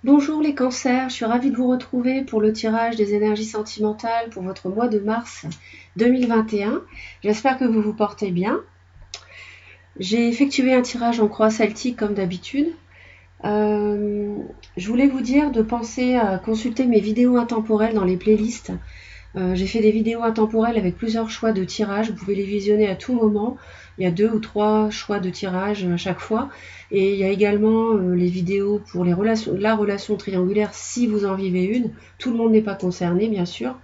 Bonjour les cancers, je suis ravie de vous retrouver pour le tirage des énergies sentimentales pour votre mois de mars 2021. J'espère que vous vous portez bien. J'ai effectué un tirage en croix celtique comme d'habitude. Je voulais vous dire de penser à consulter mes vidéos intemporelles dans les playlists. J'ai fait des vidéos intemporelles avec plusieurs choix de tirage. Vous pouvez les visionner à tout moment. Il y a 2 ou 3 choix de tirage à chaque fois. Et il y a également les vidéos pour la relation triangulaire si vous en vivez une. Tout le monde n'est pas concerné, bien sûr.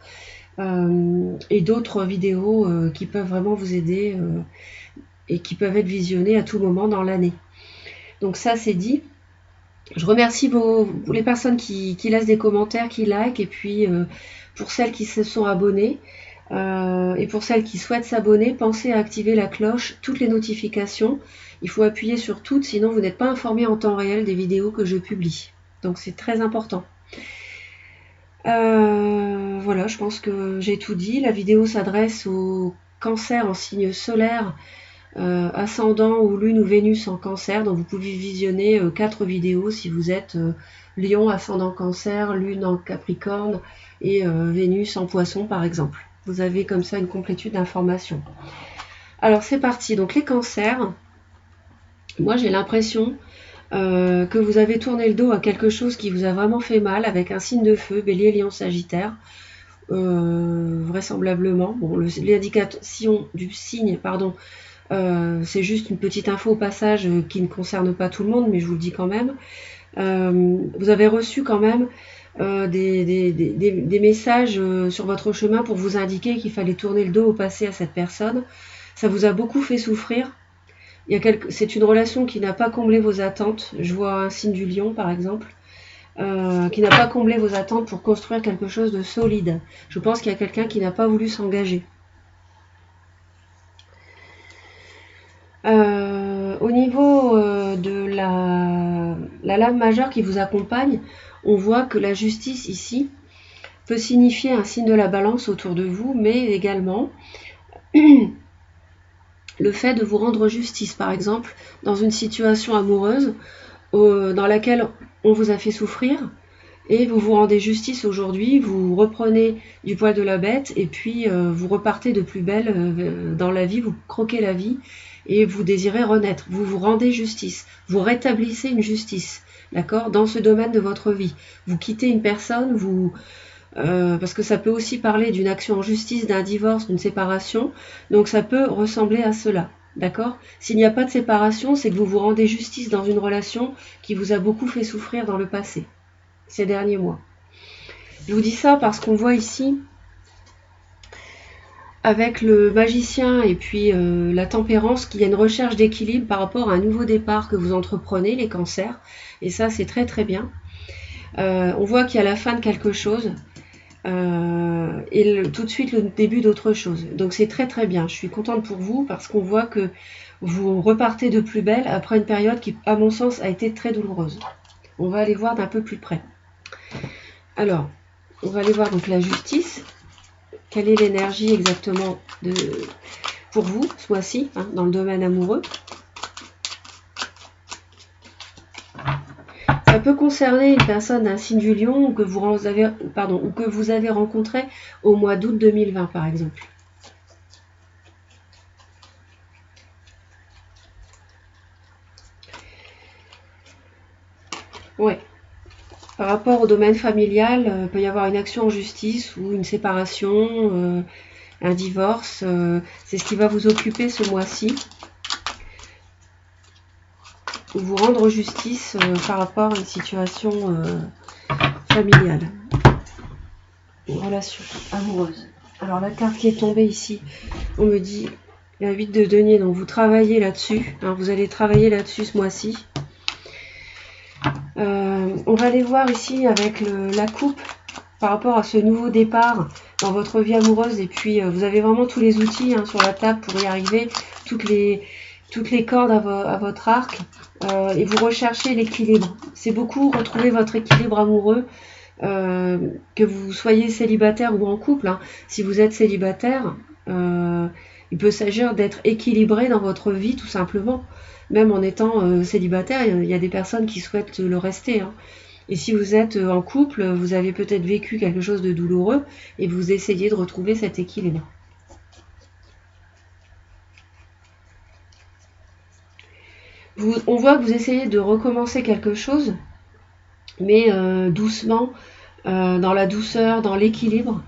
Et d'autres vidéos qui peuvent vraiment vous aider et qui peuvent être visionnées à tout moment dans l'année. Donc ça, c'est dit. Je remercie les personnes qui laissent des commentaires, qui like, et puis pour celles qui se sont abonnées, et pour celles qui souhaitent s'abonner, pensez à activer la cloche, toutes les notifications. Il faut appuyer sur toutes, sinon vous n'êtes pas informé en temps réel des vidéos que je publie. Donc c'est très important. Voilà, je pense que j'ai tout dit. La vidéo s'adresse aux cancers en signe solaire, ascendant ou lune ou Vénus en cancer, donc vous pouvez visionner 4 vidéos si vous êtes Lion, ascendant cancer, lune en capricorne et Vénus en poisson par exemple. Vous avez comme ça une complétude d'informations. Alors c'est parti, donc les cancers, moi j'ai l'impression que vous avez tourné le dos à quelque chose qui vous a vraiment fait mal avec un signe de feu, Bélier, Lion, Sagittaire. Vraisemblablement, bon, l'indication du signe, pardon, c'est juste une petite info au passage qui ne concerne pas tout le monde, mais je vous le dis quand même. Vous avez reçu quand même des messages sur votre chemin pour vous indiquer qu'il fallait tourner le dos au passé à cette personne. Ça vous a beaucoup fait souffrir. C'est une relation qui n'a pas comblé vos attentes. Je vois un signe du lion par exemple. Qui n'a pas comblé vos attentes pour construire quelque chose de solide. Je pense qu'il y a quelqu'un qui n'a pas voulu s'engager. Au niveau de la lame majeure qui vous accompagne, on voit que la justice ici peut signifier un signe de la balance autour de vous, mais également le fait de vous rendre justice, par exemple, dans une situation amoureuse dans laquelle on vous a fait souffrir, et vous vous rendez justice aujourd'hui, vous reprenez du poil de la bête, et puis vous repartez de plus belle dans la vie, vous croquez la vie, et vous désirez renaître, vous vous rendez justice, vous rétablissez une justice, d'accord, dans ce domaine de votre vie. Vous quittez une personne, parce que ça peut aussi parler d'une action en justice, d'un divorce, d'une séparation, donc ça peut ressembler à cela, d'accord. S'il n'y a pas de séparation, c'est que vous vous rendez justice dans une relation qui vous a beaucoup fait souffrir dans le passé, ces derniers mois. Je vous dis ça parce qu'on voit ici, avec le magicien et puis la tempérance, qu'il y a une recherche d'équilibre par rapport à un nouveau départ que vous entreprenez, les cancers, et ça c'est très très bien. On voit qu'il y a la fin de quelque chose, et tout de suite le début d'autre chose. Donc c'est très très bien, je suis contente pour vous parce qu'on voit que vous repartez de plus belle après une période qui, à mon sens, a été très douloureuse. On va aller voir d'un peu plus près. Alors, on va aller voir donc la justice. Quelle est l'énergie exactement pour vous ce mois-ci, hein, dans le domaine amoureux? Ça peut concerner une personne d'un signe du lion ou que vous avez rencontré au mois d'août 2020 par exemple. Ouais. Par rapport au domaine familial, il peut y avoir une action en justice ou une séparation, un divorce. C'est ce qui va vous occuper ce mois-ci. Vous rendre justice par rapport à une situation familiale, une relation amoureuse. Alors la carte qui est tombée ici, on me dit la 8 de denier, donc vous travaillez là-dessus, hein, vous allez travailler là-dessus ce mois-ci. On va aller voir ici avec la coupe par rapport à ce nouveau départ dans votre vie amoureuse, et puis vous avez vraiment tous les outils sur la table pour y arriver, toutes les cordes à votre arc, et vous recherchez l'équilibre. C'est beaucoup retrouver votre équilibre amoureux, que vous soyez célibataire ou en couple, hein. Si vous êtes célibataire, il peut s'agir d'être équilibré dans votre vie tout simplement. Même en étant célibataire, il y a des personnes qui souhaitent le rester, hein. Et si vous êtes en couple, vous avez peut-être vécu quelque chose de douloureux et vous essayez de retrouver cet équilibre. On voit que vous essayez de recommencer quelque chose, mais doucement, dans la douceur, dans l'équilibre.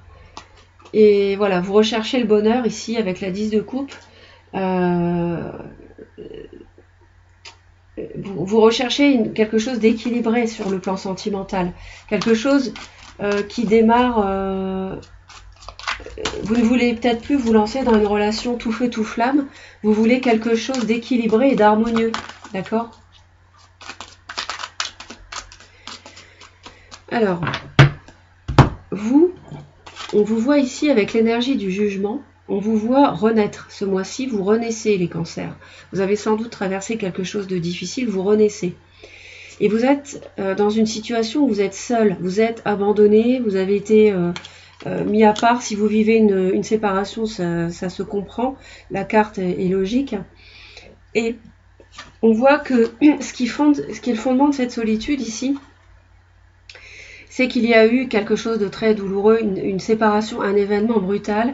Et voilà, vous recherchez le bonheur ici avec la 10 de coupe. Vous recherchez quelque chose d'équilibré sur le plan sentimental. Quelque chose qui démarre... vous ne voulez peut-être plus vous lancer dans une relation tout feu tout flamme. Vous voulez quelque chose d'équilibré et d'harmonieux. D'accord ? Alors, on vous voit ici avec l'énergie du jugement. On vous voit renaître. Ce mois-ci, vous renaissez les cancers. Vous avez sans doute traversé quelque chose de difficile, vous renaissez. Et vous êtes dans une situation où vous êtes seul, vous êtes abandonné, vous avez été mis à part. Si vous vivez une séparation, ça se comprend. La carte est logique. Et on voit que ce qui est le fondement de cette solitude ici, c'est qu'il y a eu quelque chose de très douloureux, une séparation, un événement brutal,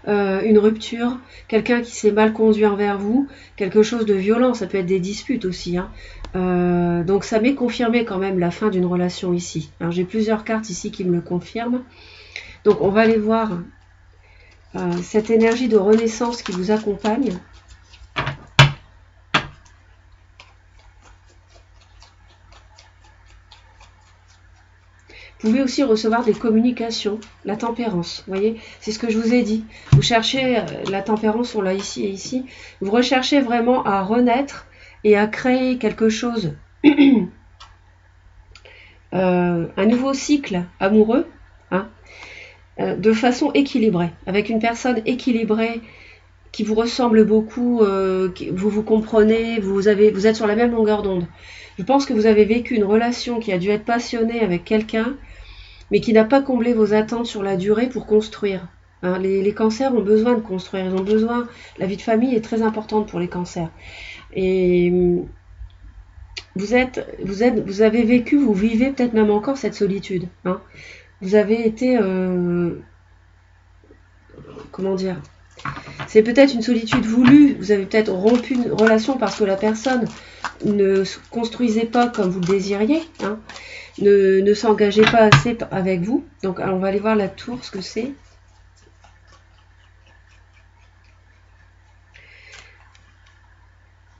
une rupture, quelqu'un qui s'est mal conduit envers vous, quelque chose de violent, ça peut être des disputes aussi. Donc ça m'est confirmé quand même la fin d'une relation ici. Alors j'ai plusieurs cartes ici qui me le confirment. Donc on va aller voir cette énergie de renaissance qui vous accompagne. Vous pouvez aussi recevoir des communications, la tempérance, vous voyez, c'est ce que je vous ai dit. Vous cherchez la tempérance, on l'a ici et ici. Vous recherchez vraiment à renaître et à créer quelque chose, un nouveau cycle amoureux, de façon équilibrée, avec une personne équilibrée qui vous ressemble beaucoup, vous vous comprenez, vous êtes sur la même longueur d'onde. Je pense que vous avez vécu une relation qui a dû être passionnée avec quelqu'un, mais qui n'a pas comblé vos attentes sur la durée pour construire. Les cancers ont besoin de construire, ils ont besoin, la vie de famille est très importante pour les cancers. Et vous avez vécu, vous vivez peut-être même encore cette solitude. Vous avez été, comment dire, c'est peut-être une solitude voulue, vous avez peut-être rompu une relation parce que la personne ne se construisait pas comme vous le désiriez, ne s'engageait pas assez avec vous. Donc on va aller voir la tour, ce que c'est.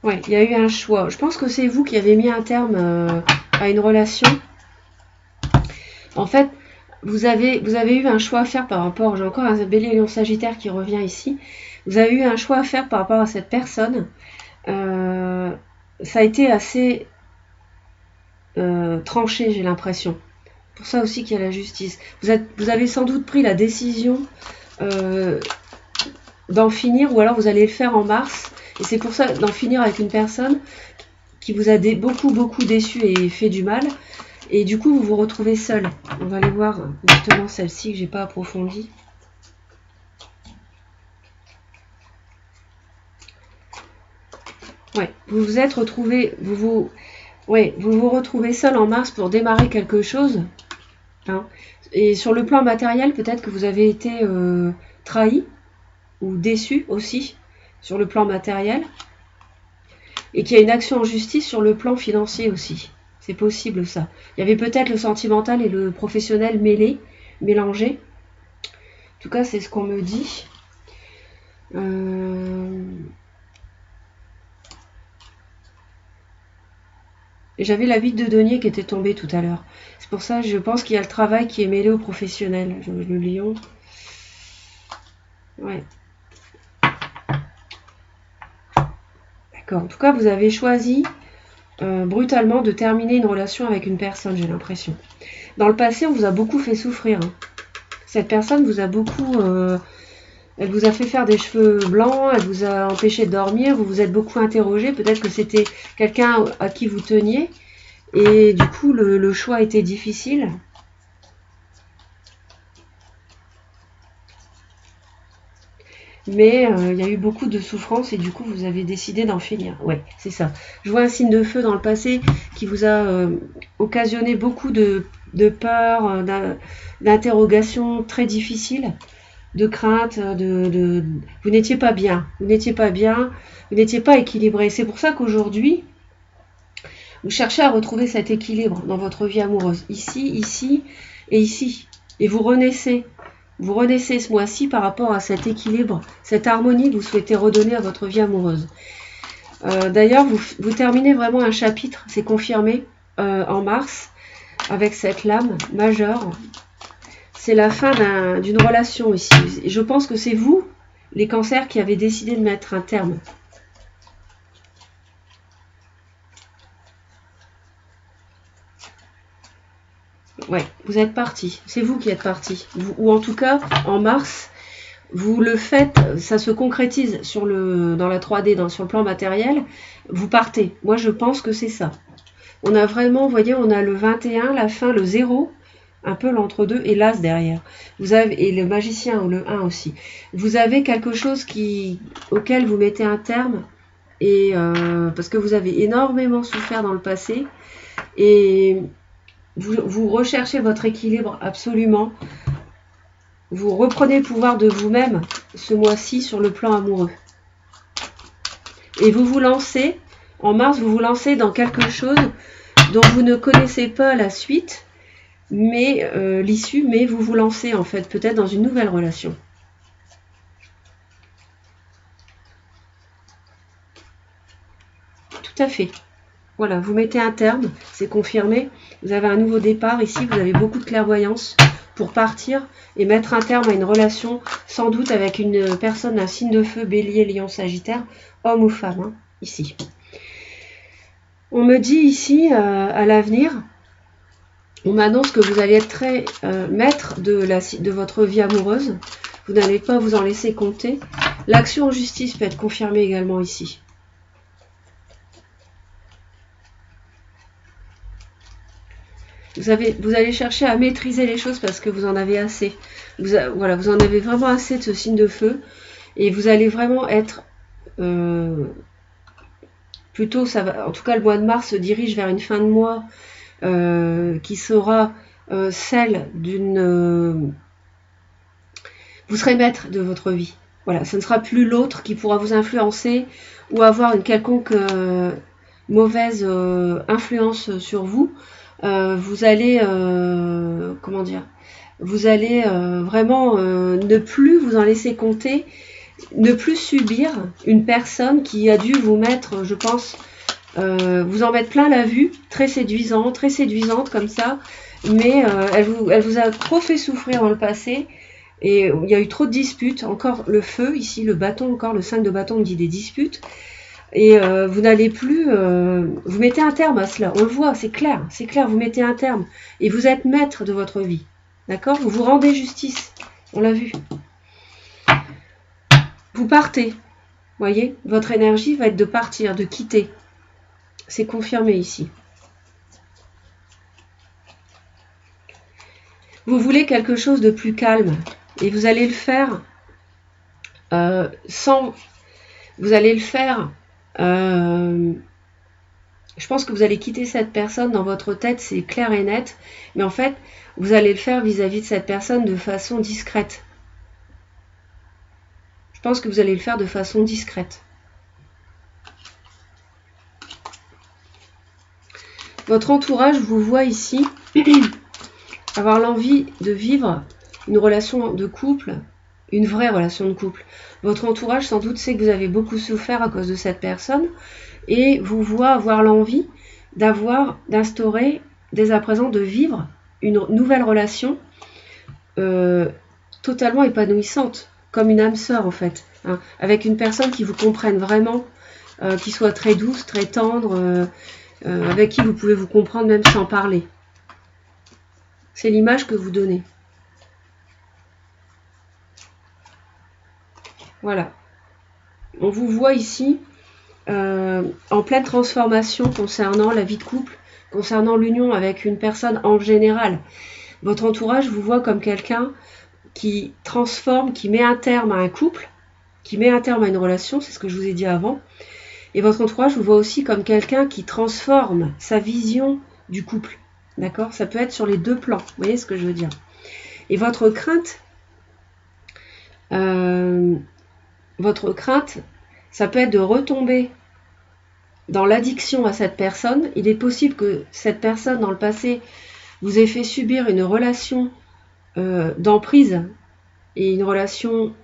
Ouais, il y a eu un choix. Je pense que c'est vous qui avez mis un terme à une relation. En fait, vous avez eu un choix à faire par rapport, j'ai encore un bélier lion sagittaire qui revient ici, vous avez eu un choix à faire par rapport à cette personne. Ça a été assez tranché, j'ai l'impression. Pour ça aussi qu'il y a la justice. Vous avez sans doute pris la décision d'en finir, ou alors vous allez le faire en mars, et c'est pour ça d'en finir avec une personne qui vous a beaucoup déçu et fait du mal. Et du coup, vous vous retrouvez seul. On va aller voir justement celle-ci que j'ai pas approfondie. Ouais, vous vous êtes retrouvé, vous vous retrouvez seul en mars pour démarrer quelque chose. Et sur le plan matériel, peut-être que vous avez été trahi ou déçu aussi sur le plan matériel. Et qu'il y a une action en justice sur le plan financier aussi. C'est possible ça. Il y avait peut-être le sentimental et le professionnel mélangés. En tout cas, c'est ce qu'on me dit. J'avais la 8 de denier qui était tombée tout à l'heure. C'est pour ça que je pense qu'il y a le travail qui est mêlé au professionnel. Le lion. Ouais. D'accord. En tout cas, vous avez choisi brutalement de terminer une relation avec une personne, j'ai l'impression. Dans le passé, on vous a beaucoup fait souffrir. Cette personne vous a beaucoup... elle vous a fait faire des cheveux blancs, elle vous a empêché de dormir, vous vous êtes beaucoup interrogé. Peut-être que c'était quelqu'un à qui vous teniez. Et du coup, le choix était difficile. mais il y a eu beaucoup de souffrance et du coup vous avez décidé d'en finir. Ouais, c'est ça. Je vois un signe de feu dans le passé qui vous a occasionné beaucoup de peur, d'interrogations très difficiles, de crainte, vous n'étiez pas bien, vous n'étiez pas bien, vous n'étiez pas équilibré. C'est pour ça qu'aujourd'hui, vous cherchez à retrouver cet équilibre dans votre vie amoureuse, ici, ici et ici. Et vous renaissez ce mois-ci par rapport à cet équilibre, cette harmonie que vous souhaitez redonner à votre vie amoureuse. D'ailleurs, vous terminez vraiment un chapitre, c'est confirmé, en mars, avec cette lame majeure. C'est la fin d'une relation ici. Et je pense que c'est vous, les cancers, qui avez décidé de mettre un terme. Ouais, vous êtes parti. C'est vous qui êtes parti. Ou en tout cas, en mars, vous le faites, ça se concrétise dans la 3D, sur le plan matériel. Vous partez. Moi, je pense que c'est ça. On a vraiment, vous voyez, on a le 21, la fin, le 0, un peu l'entre-deux, et l'As derrière. Et le magicien, ou le 1 aussi. Vous avez quelque chose auquel vous mettez un terme, et parce que vous avez énormément souffert dans le passé, et vous recherchez votre équilibre absolument. Vous reprenez le pouvoir de vous-même ce mois-ci sur le plan amoureux. Et vous vous lancez, en mars, vous vous lancez dans quelque chose dont vous ne connaissez pas la suite, mais l'issue, mais vous vous lancez en fait peut-être dans une nouvelle relation. Tout à fait. Voilà, vous mettez un terme, c'est confirmé. Vous avez un nouveau départ ici, vous avez beaucoup de clairvoyance pour partir et mettre un terme à une relation, sans doute avec une personne d'un signe de feu, bélier, lion, sagittaire, homme ou femme, hein, ici. On me dit ici, à l'avenir, on m'annonce que vous allez être très maître de votre vie amoureuse. Vous n'allez pas vous en laisser compter. L'action en justice peut être confirmée également ici. Vous allez chercher à maîtriser les choses parce que vous en avez assez. Voilà, vous en avez vraiment assez de ce signe de feu. Et vous allez vraiment être... plutôt, en tout cas, le mois de mars se dirige vers une fin de mois qui sera celle d'une... vous serez maître de votre vie. Voilà, ce ne sera plus l'autre qui pourra vous influencer ou avoir une quelconque mauvaise influence sur vous. Vous allez, comment dire, vous allez vraiment ne plus vous en laisser compter, ne plus subir une personne qui a dû vous mettre, je pense, vous en mettre plein la vue, très séduisante comme ça, mais elle vous a trop fait souffrir dans le passé, et il y a eu trop de disputes, encore le feu, ici le bâton, encore le 5 de bâton me dit des disputes, et vous n'allez plus, vous mettez un terme à cela, on le voit, c'est clair, vous mettez un terme, et vous êtes maître de votre vie, d'accord? Vous vous rendez justice, on l'a vu. Vous partez, voyez, votre énergie va être de partir, de quitter, c'est confirmé ici. Vous voulez quelque chose de plus calme, et vous allez le faire vous allez le faire... je pense que vous allez quitter cette personne dans votre tête, c'est clair et net, mais en fait, vous allez le faire vis-à-vis de cette personne de façon discrète. Je pense que vous allez le faire de façon discrète. Votre entourage vous voit ici avoir l'envie de vivre une relation de couple, une vraie relation de couple. Votre entourage sans doute sait que vous avez beaucoup souffert à cause de cette personne et vous voit avoir l'envie d'instaurer dès à présent, de vivre une nouvelle relation totalement épanouissante, comme une âme sœur en fait, hein, avec une personne qui vous comprenne vraiment, qui soit très douce, très tendre, avec qui vous pouvez vous comprendre même sans parler. C'est l'image que vous donnez. Voilà. On vous voit ici en pleine transformation concernant la vie de couple, concernant l'union avec une personne en général. Votre entourage vous voit comme quelqu'un qui transforme, qui met un terme à un couple qui met un terme à une relation, c'est ce que je vous ai dit avant. Et votre entourage vous voit aussi comme quelqu'un qui transforme sa vision du couple. D'accord? Ça peut être sur les deux plans. Vous voyez ce que je veux dire? Et votre crainte, ça peut être de retomber dans l'addiction à cette personne. Il est possible que cette personne, dans le passé, vous ait fait subir une relation d'emprise et une relation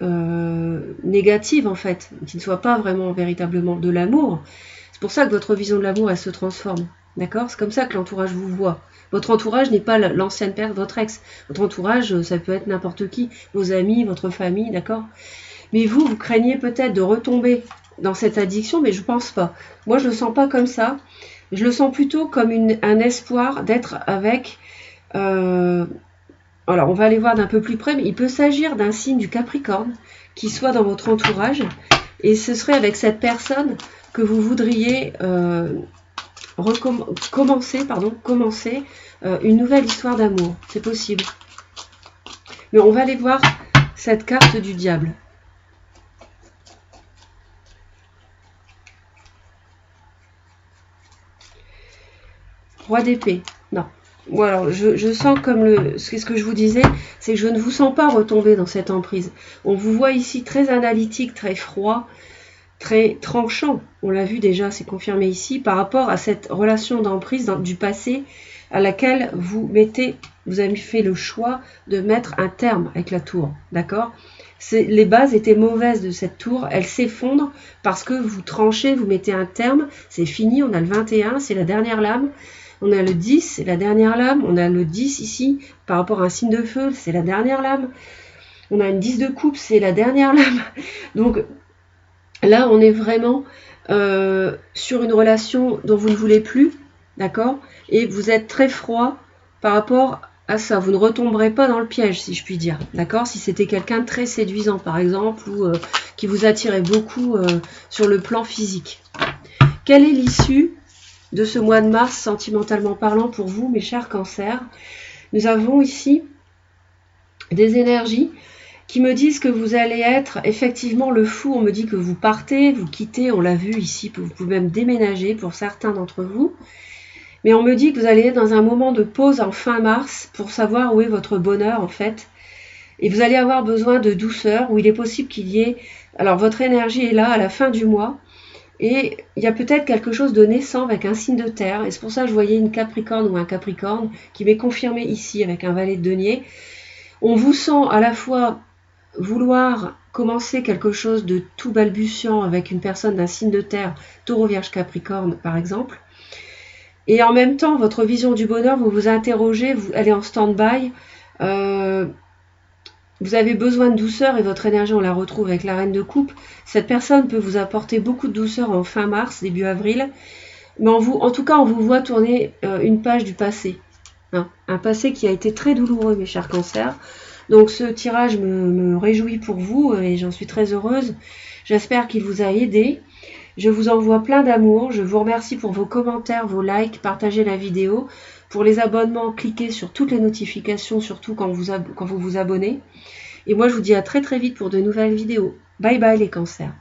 négative, en fait, qui ne soit pas vraiment véritablement de l'amour. C'est pour ça que votre vision de l'amour, elle se transforme. D'accord? C'est comme ça que l'entourage vous voit. Votre entourage n'est pas l'ancienne personne, votre ex. Votre entourage, ça peut être n'importe qui, vos amis, votre famille, d'accord? Mais vous craignez peut-être de retomber dans cette addiction, mais je pense pas. Moi, je le sens pas comme ça. Je le sens plutôt comme un espoir d'être avec... alors, on va aller voir d'un peu plus près, mais il peut s'agir d'un signe du Capricorne qui soit dans votre entourage. Et ce serait avec cette personne que vous voudriez... commencer une nouvelle histoire d'amour. C'est possible. Mais on va aller voir cette carte du diable. Roi d'épée. Non. Ou alors, je sens comme ce que je vous disais, c'est que je ne vous sens pas retomber dans cette emprise. On vous voit ici très analytique, très froid, très tranchant, on l'a vu déjà, c'est confirmé ici, par rapport à cette relation d'emprise du passé à laquelle vous avez fait le choix de mettre un terme avec la tour, d'accord? Les bases étaient mauvaises de cette tour, elle s'effondre parce que vous tranchez, vous mettez un terme, c'est fini, on a le 21, c'est la dernière lame, on a le 10, c'est la dernière lame, on a le 10 ici, par rapport à un signe de feu, c'est la dernière lame, on a une 10 de coupe, c'est la dernière lame, donc... Là, on est vraiment sur une relation dont vous ne voulez plus, d'accord? Et vous êtes très froid par rapport à ça. Vous ne retomberez pas dans le piège, si je puis dire, d'accord? Si c'était quelqu'un de très séduisant, par exemple, ou qui vous attirait beaucoup sur le plan physique. Quelle est l'issue de ce mois de mars, sentimentalement parlant, pour vous, mes chers cancers? Nous avons ici des énergies qui me disent que vous allez être effectivement le fou. On me dit que vous partez, vous quittez, on l'a vu ici, vous pouvez même déménager pour certains d'entre vous. Mais on me dit que vous allez être dans un moment de pause en fin mars pour savoir où est votre bonheur en fait. Et vous allez avoir besoin de douceur, où il est possible qu'il y ait... Alors votre énergie est là à la fin du mois. Et il y a peut-être quelque chose de naissant avec un signe de terre. Et c'est pour ça que je voyais une Capricorne ou un Capricorne qui m'est confirmé ici avec un valet de denier. On vous sent à la fois... vouloir commencer quelque chose de tout balbutiant avec une personne d'un signe de terre, Taureau, Vierge, Capricorne par exemple, et en même temps votre vision du bonheur, vous vous interrogez, elle est en stand-by, vous avez besoin de douceur et votre énergie on la retrouve avec la Reine de Coupe. Cette personne peut vous apporter beaucoup de douceur en fin mars, début avril, mais en tout cas on vous voit tourner une page du passé, hein, un passé qui a été très douloureux mes chers cancers. Donc ce tirage me réjouit pour vous et j'en suis très heureuse. J'espère qu'il vous a aidé. Je vous envoie plein d'amour. Je vous remercie pour vos commentaires, vos likes, partagez la vidéo. Pour les abonnements, cliquez sur toutes les notifications, surtout quand vous vous abonnez. Et moi, je vous dis à très très vite pour de nouvelles vidéos. Bye bye les cancers.